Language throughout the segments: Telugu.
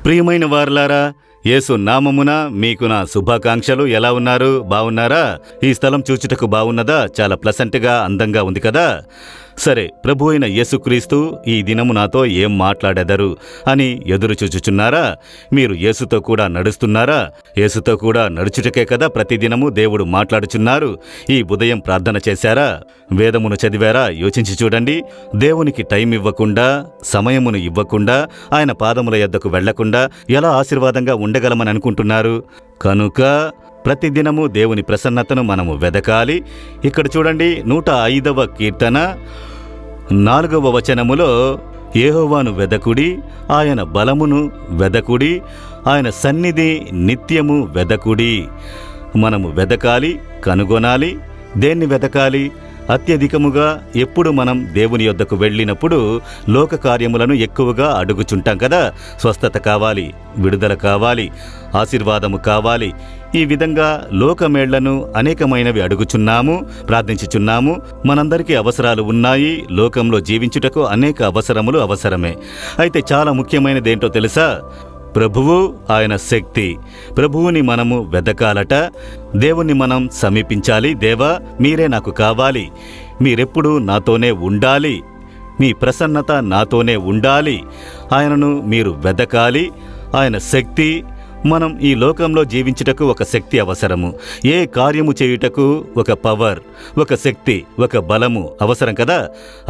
ప్రియమైన వారలారా, యేసు నామమున మీకు నా శుభాకాంక్షలు. ఎలా ఉన్నారు? బాగున్నారా? ఈ స్థలం చూచుటకు బాగున్నదా? చాలా ప్లసెంట్గా, అందంగా ఉంది కదా. సరే, ప్రభు అయిన యేసుక్రీస్తు ఈ దినము నాతో ఏం మాట్లాడెదరు అని ఎదురు చూచుచున్నారా? మీరు యేసుతో కూడా నడుస్తున్నారా? యేసుతో కూడా నడుచుటకే కదా ప్రతిదినము దేవుడు మాట్లాడుచున్నారు. ఈ ఉదయం ప్రార్థన చేశారా? వేదమును చదివారా? యోచించి చూడండి. దేవునికి టైం ఇవ్వకుండా, సమయమును ఇవ్వకుండా, ఆయన పాదముల యొద్దకు వెళ్లకుండా ఎలా ఆశీర్వాదంగా ఉండగలమని అనుకుంటున్నారు? కనుక ప్రతిదినము దేవుని ప్రసన్నతను మనము వెదకాలి. ఇక్కడ చూడండి, 105వ కీర్తన 4వ వచనములో, యెహోవాను వెదకుడి, ఆయన బలమును వెదకుడి, ఆయన సన్నిధి నిత్యము వెదకుడి. మనము వెదకాలి, కనుగొనాలి. దేన్ని వెదకాలి? అత్యధికముగా ఎప్పుడు మనం దేవుని యొద్దకు వెళ్ళినప్పుడు లోక కార్యములను ఎక్కువగా అడుగుచుంటాం కదా. స్వస్థత కావాలి, విడుదల కావాలి, ఆశీర్వాదము కావాలి. ఈ విధంగా లోకమేళ్లను అనేకమైనవి అడుగుచున్నాము, ప్రార్థించుచున్నాము. మనందరికీ అవసరాలు ఉన్నాయి. లోకంలో జీవించుటకు అనేక అవసరములు అవసరమే. అయితే చాలా ముఖ్యమైనదేంటో తెలుసా? ప్రభువు, ఆయన శక్తి. ప్రభువుని మనము వెదకాలట. దేవుణ్ణి మనం సమీపించాలి. దేవా, మీరే నాకు కావాలి. మీరెప్పుడూ నాతోనే ఉండాలి. మీ ప్రసన్నత నాతోనే ఉండాలి. ఆయనను మీరు వెదకాలి. ఆయన శక్తి. మనం ఈ లోకంలో జీవించుటకు ఒక శక్తి అవసరము. ఏ కార్యము చేయుటకు ఒక పవర్, ఒక శక్తి, ఒక బలము అవసరం కదా.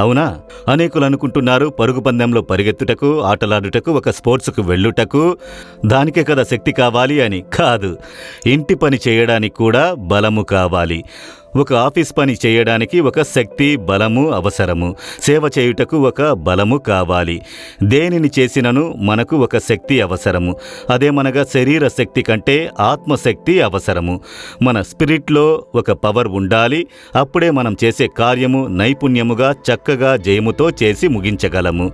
అవునా? అనేకులు అనుకుంటున్నారు పరుగు పందెంలో పరిగెత్తుటకు, ఆటలాడుటకు, ఒక స్పోర్ట్స్కు వెళ్ళుటకు దానికే కదా శక్తి కావాలి అని. కాదు, ఇంటి పని చేయడానికి కూడా బలము కావాలి. ఒక ఆఫీస్ పని చేయడానికి ఒక శక్తి, బలము అవసరము. సేవ చేయుటకు ఒక బలము కావాలి. దేనిని చేసినను మనకు ఒక శక్తి అవసరము. అదేమనగా శరీర శక్తి కంటే ఆత్మశక్తి అవసరము. మన స్పిరిట్లో ఒక పవర్ ఉండాలి. అప్పుడే మనం చేసే కార్యము నైపుణ్యముగా, చక్కగా, జయముతో చేసి ముగించగలము.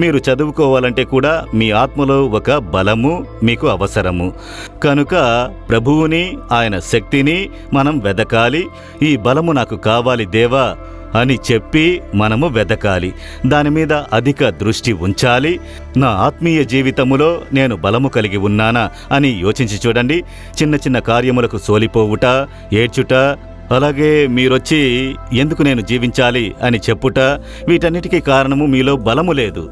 మీరు చదువుకోవాలంటే కూడా మీ ఆత్మలో ఒక బలము మీకు అవసరము. కనుక ప్రభువుని, ఆయన శక్తిని మనం వెదకాలి. ఈ బలము నాకు కావాలి దేవా అని చెప్పి మనము వెదకాలి. దాని మీద అధిక దృష్టి ఉంచాలి. నా ఆత్మీయ జీవితములో నేను బలము కలిగి ఉన్నానా అని యోచించి చూడండి. చిన్న చిన్న కార్యములకు సోలిపోవుట, ఏడ్చుట, అలాగే మీరొచ్చి ఎందుకు నేను జీవించాలి అని చెప్పుట, వీటన్నిటికీ కారణము మీలో బలము లేదు.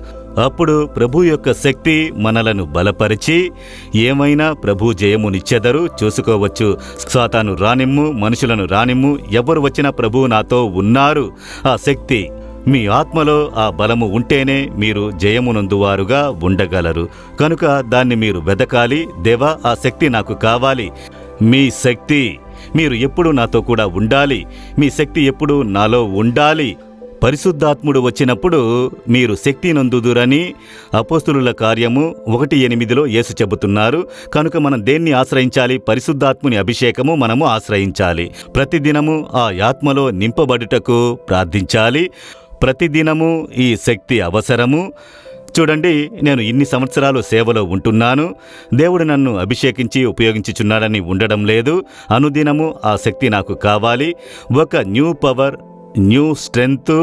అప్పుడు ప్రభు యొక్క శక్తి మనలను బలపరిచి ఏమైనా ప్రభు జయమునిచ్చెదరు. చూసుకోవచ్చు. సాతాను రానిమ్ము, మనుషులను రానిమ్ము, ఎవరు వచ్చినా ప్రభు నాతో ఉన్నారు. ఆ శక్తి మీ ఆత్మలో, ఆ బలము ఉంటేనే మీరు జయమునందువారుగా ఉండగలరు. కనుక దాన్ని మీరు వెదకాలి. దేవా, ఆ శక్తి నాకు కావాలి. మీ శక్తి, మీరు ఎప్పుడూ నాతో కూడా ఉండాలి. మీ శక్తి ఎప్పుడూ నాలో ఉండాలి. పరిశుద్ధాత్ముడు వచ్చినప్పుడు మీరు శక్తి నందుదురని అపోస్తులుల కార్యము 1:8 యేసు చెబుతున్నారు. కనుక మనం దేన్ని ఆశ్రయించాలి? పరిశుద్ధాత్ముని అభిషేకము మనము ఆశ్రయించాలి. ప్రతిదినము ఆ ఆత్మలో నింపబడుటకు ప్రార్థించాలి. ప్రతిదినము ఈ శక్తి అవసరము. చూడండి, నేను ఇన్ని సంవత్సరాలు సేవలో ఉంటున్నాను. దేవుడు నన్ను అభిషేకించి ఉపయోగించుచున్నాడని ఉండడం లేదు. అనుదినము ఆ శక్తి నాకు కావాలి. ఒక న్యూ పవర్, న్యూ స్ట్రెంగ్త్,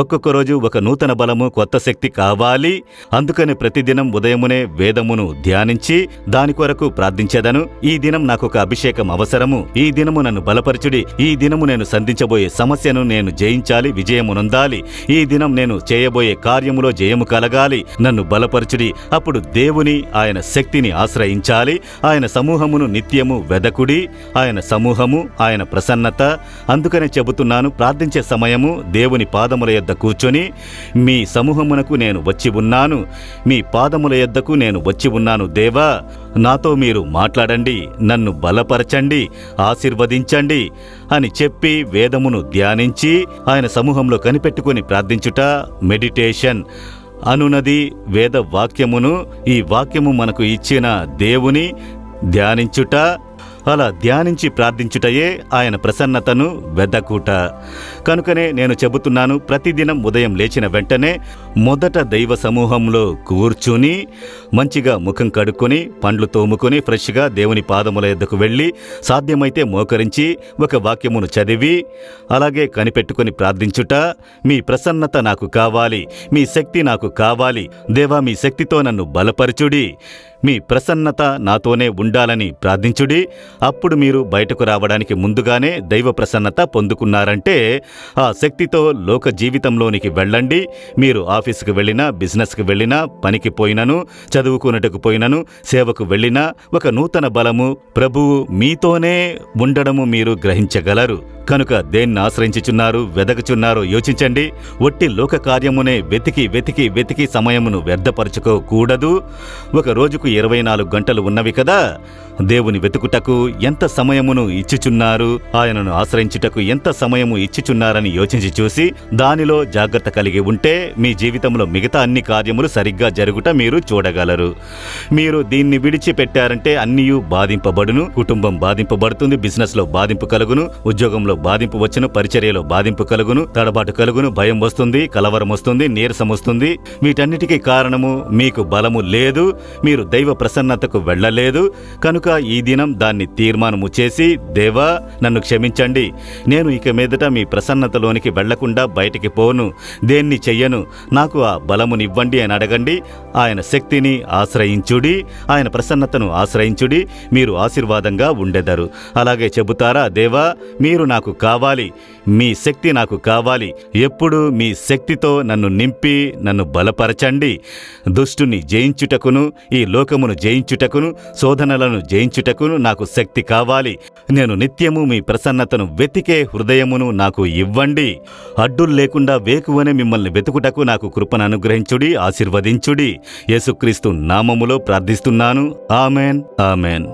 ఒక్కొక్క రోజు ఒక నూతన బలము, కొత్త శక్తి కావాలి. అందుకని ప్రతిదినం ఉదయమునే వేదమును ధ్యానించి దాని కొరకు ప్రార్థించేదను. ఈ దినం నాకు ఒక అభిషేకం అవసరము. ఈ దినము నన్ను బలపరచుడి. ఈ దినము నేను సంధించబోయే సమస్యను నేను జయించాలి, విజయమునొందాలి. ఈ దినం నేను చేయబోయే కార్యములో జయము కలగాలి. నన్ను బలపరచుడి. అప్పుడు దేవుని, ఆయన శక్తిని ఆశ్రయించాలి. ఆయన సమూహమును నిత్యము వెదకుడి. ఆయన సమూహము, ఆయన ప్రసన్నత. అందుకనే చెబుతున్నాను, ప్రార్థించే సమయము దేవుని పాదముల యొద్ద కూర్చొని, మీ సమూహమునకు నేను వచ్చి ఉన్నాను, మీ పాదముల యొద్దకు నేను వచ్చి ఉన్నాను దేవా, నాతో మీరు మాట్లాడండి, నన్ను బలపరచండి, ఆశీర్వదించండి అని చెప్పి వేదమును ధ్యానించి ఆయన సమూహంలో కనిపెట్టుకుని ప్రార్థించుట మెడిటేషన్ అనునది. వేద వాక్యమును, ఈ వాక్యము మనకు ఇచ్చిన దేవుని ధ్యానించుట, అలా ధ్యానించి ప్రార్థించుటయే ఆయన ప్రసన్నతను వెదకుట. కనుకనే నేను చెబుతున్నాను, ప్రతిదినం ఉదయం లేచిన వెంటనే మొదట దైవ సమూహంలో కూర్చుని మంచిగా ముఖం కడుక్కొని, పండ్లు తోముకొని, ఫ్రెష్గా దేవుని పాదముల యొద్దకు వెళ్ళి, సాధ్యమైతే మోకరించి ఒక వాక్యమును చదివి, అలాగే కనిపెట్టుకొని ప్రార్థించుట. మీ ప్రసన్నత నాకు కావాలి, మీ శక్తి నాకు కావాలి దేవా, మీ శక్తితో నన్ను బలపరచుడి. మీ ప్రసన్నత నాతోనే ఉండాలని ప్రార్థించుడి. అప్పుడు మీరు బయటకు రావడానికి ముందుగానే దైవ ప్రసన్నత పొందుకున్నారంటే ఆ శక్తితో లోక జీవితంలోనికి వెళ్ళండి. మీరు ఆఫీసుకు వెళ్ళినా, బిజినెస్కి వెళ్ళినా, పనికి పోయినను, చదువుకున్నట్టుకు పోయినను, సేవకు వెళ్ళినా ఒక నూతన బలము ప్రభువు మీతోనే ఉండడము మీరు గ్రహించగలరు. కనుక దేన్ని ఆశ్రయించుచున్నారు, వెదకుచున్నారో యోచించండి. ఒట్టి లోక కార్యమునే వెతికి వెతికి వెతికి సమయమును వ్యర్థపరచుకోకూడదు. ఒక రోజుకు 24 గంటలు ఉన్నవి కదా. దేవుని వెతుకుటకు ఎంత సమయమును ఇచ్చుచున్నారు, ఆయనను ఆశ్రయించుటకు ఎంత సమయము ఇచ్చుచున్నారని యోచించి చూసి దానిలో జాగ్రత్త కలిగి ఉంటే మీ జీవితంలో మిగతా అన్ని కార్యములు సరిగ్గా జరుగుట మీరు చూడగలరు. మీరు దీన్ని విడిచిపెట్టారంటే అన్నీయు బాధింపబడును. కుటుంబం బాధింపబడుతుంది, బిజినెస్లో బాధింపు కలుగును, ఉద్యోగంలో బాధింపు వచ్చును, పరిచర్యలో బాధింపు కలుగును, తడబాటు కలుగును, భయం వస్తుంది, కలవరం వస్తుంది, నీరసం వస్తుంది. వీటన్నిటికీ కారణము మీకు బలము లేదు, మీరు దైవ ప్రసన్నతకు వెళ్ళలేదు. కనుక ఈ దినం దాన్ని తీర్మానము చేసి, దేవా నన్ను క్షమించండి, నేను ఇక మీదట మీ ప్రసన్నతలోనికి వెళ్లకుండా బయటికి పోను, దేన్ని చెయ్యను, నాకు ఆ బలమునివ్వండి అని అడగండి. ఆయన శక్తిని ఆశ్రయించుడి, ఆయన ప్రసన్నతను ఆశ్రయించుడి, మీరు ఆశీర్వాదంగా ఉండెదరు. అలాగే చెబుతారా, దేవా మీరు నాకు కావాలి, మీ శక్తి నాకు కావాలి, ఎప్పుడు మీ శక్తితో నన్ను నింపి నన్ను బలపరచండి. దుష్టుని జయించుటకును, ఈ లోకమును జయించుటకును, శోధనలను జయించుటకును నాకు శక్తి కావాలి. నేను నిత్యము మీ ప్రసన్నతను వెతికే హృదయమును నాకు ఇవ్వండి. అడ్డులు లేకుండా వేకువనే మిమ్మల్ని వెతుకుటకు నాకు కృపను అనుగ్రహించుడి, ఆశీర్వదించుడి. యేసుక్రీస్తు నామములో ప్రార్థిస్తున్నాను. Amen, amen.